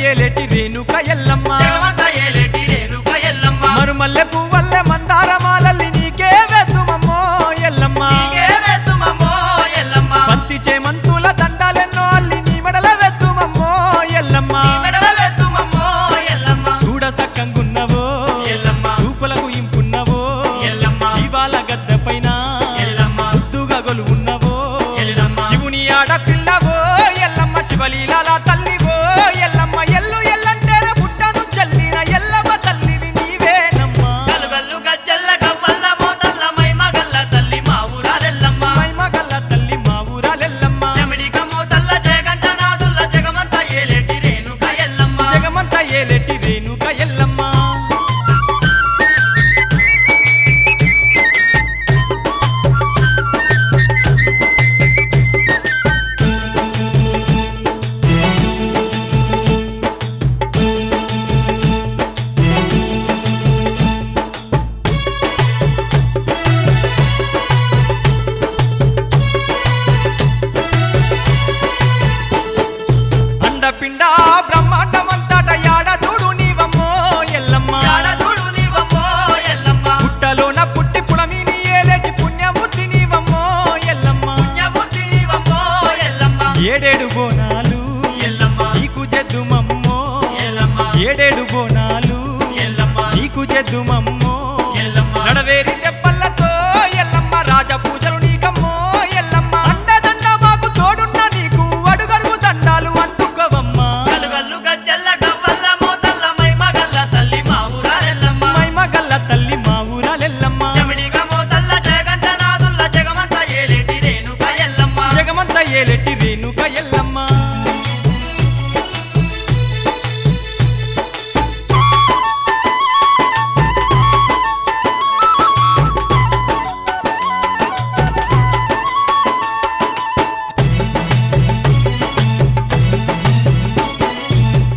ఏలేటి రేణుక ఎల్లమ్మ జగమంత ఏలేటి రేణుక ఎల్లమ్మ మరుమల్లె పువ్వల్లె మందారమాలల్లి నీకే వేతుమమ్మో ఎల్లమ్మ నీకే వేతుమమ్మో ఎల్లమ్మ బంతి చేమంతుల దండాలెన్నో అల్లి నీ మెడల వేతుమమ్మో ఎల్లమ్మ నీ మెడల వేతుమమ్మో ఎల్లమ్మ చూడ సక్కంగున్నవో ఎల్లమ్మ చూపులకు ఇంపున్నవో ఎల్లమ్మ శివాల గద్ద పైన ఎల్లమ్మ ముద్దుగా గొలువున్నవో ఎల్లమ్మ శివుని ఆడపిల్లవో ఎల్లమ్మ శివలీలాల తల్లివో ఎల్లమ్మ ఎల్లు ఎల్లంటేనే పుట్టను చల్లిన ఎల్లమ్మ తల్లివి నీవేనమ్మా గల్గల్లు గజ్జల్ల గవ్వల్ల మోతల్ల మైమగల్ల తల్లి మా ఊరాలెల్లమ్మ మైమగల్ల తల్లి మా ఊరాలెల్లమ్మ చెమిడిక మోతల్ల జగంట నాదుల్ల జగమంత ఏలేటి రేణుక ఎల్లమ్మ జగమంతా ఏలేటి రేణుక ఎల్లమ్మ అండపిండ బ్రహ్మాండమంతట యాడ చూడు నీవమ్మో ఎల్లమ్మ యాడ చూడు నీవమ్మో ఎల్లమ్మ పుట్టలోన పుట్టి పుడమిని ఏలేటి పుణ్యమూర్తి నీవమ్మో ఎల్లమ్మ పుణ్యమూర్తి నీవమ్మో ఎల్లమ్మ ఏడేడు బోనాలు ఎల్లమ్మ నీకు జద్దుమమ్మో ఎల్లమ్మ ఏడేడు బోనాలు ఎల్లమ్మ నీకు జద్దుమమ్మో ఎల్లమ్మ నడవేరి దెబ్బలతో ఎల్లమ్మ రాజ పూజలు నీకమ్మో ఎల్లమ్మ అండదండ మాకు తోడున్న నీకు అడుగడుగు దండాలు అందుకోవమ్మా గల్గల్లు గజ్జల్ల గవ్వల్ల మోతల్ల మైమగల్ల తల్లి మా ఊరాలెల్లమ్మ మైమగల్ల తల్లి మా ఊరాలెల్లమ్మ చెమిడిక మోతల్ల జగంట నాదుల్ల జగమంత ఏలేటి రేణుక ఎల్లమ్మ జగమంతా ఏలేటి రేణుక ఎల్లమ్మ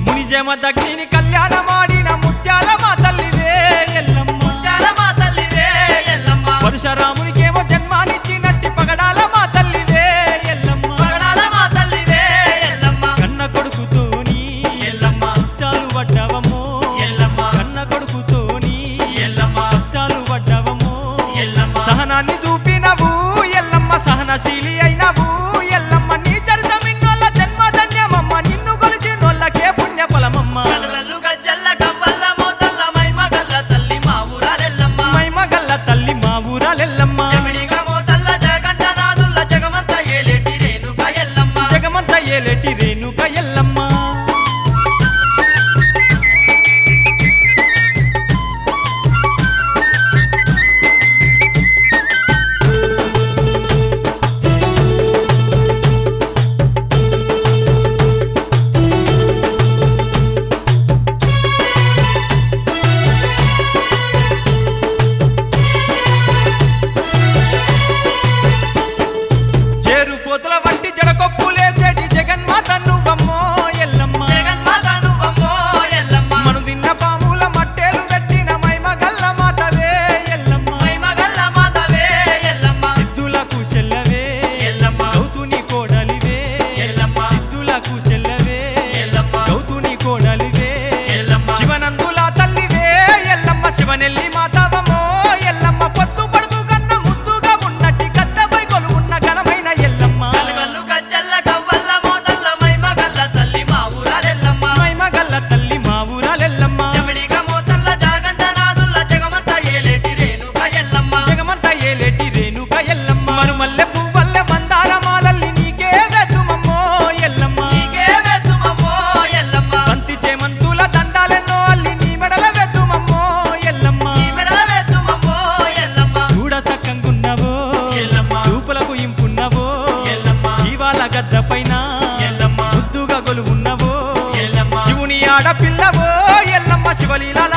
మునిజమ దగ్నిని కళ్యాణమాడిన ముత్యాల మా తల్లివే ఎల్లమ్మ ముత్యాల మా తల్లివే ఎల్లమ్మ పరశురామునికేమో జన్మానిచ్చినట్టి పగడాల మా తల్లివే ఎల్లమ్మ పగడాల మా తల్లివే ఎల్లమ్మ కన్న కొడుకుతోని ఎల్లమ్మ కష్టాలు పడ్డావమ్మో ఎల్లమ్మ కన్న కొడుకుతోని ఎల్లమ్మ కష్టాలు పడ్డావమ్మో ఎల్లమ్మ సహనాన్ని చూపినవు ఎల్లమ్మ సహనశీలి అయినవు ఎల్లమ్మ నీ చరితమిన్నోళ్ళ జన్మధన్యమమ్మ నిన్ను కొలిచినోళ్ళకే పుణ్య ఫలమమ్మ గల్గల్లు గజ్జల్ల గవ్వల్ల మోతల్ల మైమగల్ల తల్లి మా ఊరాలెల్లమ్మ మైమగల్ల తల్లి మా ఊరాలెల్లమ్మ చెమిడిక మోతల్ల జగంట నాదుల్ల జగమంత ఏలేటి రేణుక ఎల్లమ్మ జగమంతా ఏలేటి రేణుక ఎల్లమ్మ చేరు పోతుల వంటి జడకొప్పులేసేటి జగన్మాత నువ్వమ్మో ఎల్లమ్మ జగన్మాత నువ్వమ్మో ఎల్లమ్మ మను తిన్న పాముల మట్టేలు పెట్టిన మైమగల్ల మాతవే ఎల్లమ్మ మైమగల్ల మాతవే ఎల్లమ్మ సిద్ధులకు చెల్లవే ఎల్లమ్మ గౌతుని కోడలివే ఎల్లమ్మ సిద్ధులకు చెల్లవే ఎల్లమ్మ గౌతుని కోడలివే ఎల్లమ్మ శివనందుల తల్లివే ఎల్లమ్మ శివనెల్లి మాతవమో ఎల్లమ్మ పొత్తు పడుతు కన్న ముద్దుగా ఉన్నట్టి గద్దపై కొలువున్న ఘనమైన ఎల్లమ్మ గల్గల్లు గజ్జల్ల గవ్వల్ల మోతల్ల మైమగల్ల తల్లి మా ఊరాలెల్లమ్మ మైమగల్ల తల్లి మా ఊరాలెల్లమ్మ చెమిడిక మోతల్ల జగంట నాదుల్ల జగమంత ఏలేటి రేణుక ఎల్లమ్మ జగమంతా ఏలేటి రేణుక ఎల్లమ్మ మరుమల్లె పువ్వల్లె మందారమాలల్లి నీకే వేతుమమ్మో ఎల్లమ్మ నీకే వేతుమమ్మో ఎల్లమ్మ బంతి చేమంతుల దండాలెన్నో అల్లి నీ మెడల వేతుమమ్మో ఎల్లమ్మ నీ మెడల వేతుమమ్మో ఎల్లమ్మ చూడ సక్కంగున్నవో ఎల్లమ్మ చూపులకు ఇంపున్నవో ఎల్లమ్మ శివాల గద్ద పైన ఎల్లమ్మ ముద్దుగా గొలువున్నవో ఎల్లమ్మ శివుని ఆడపిల్లవో ఎల్లమ్మ శివలీలాల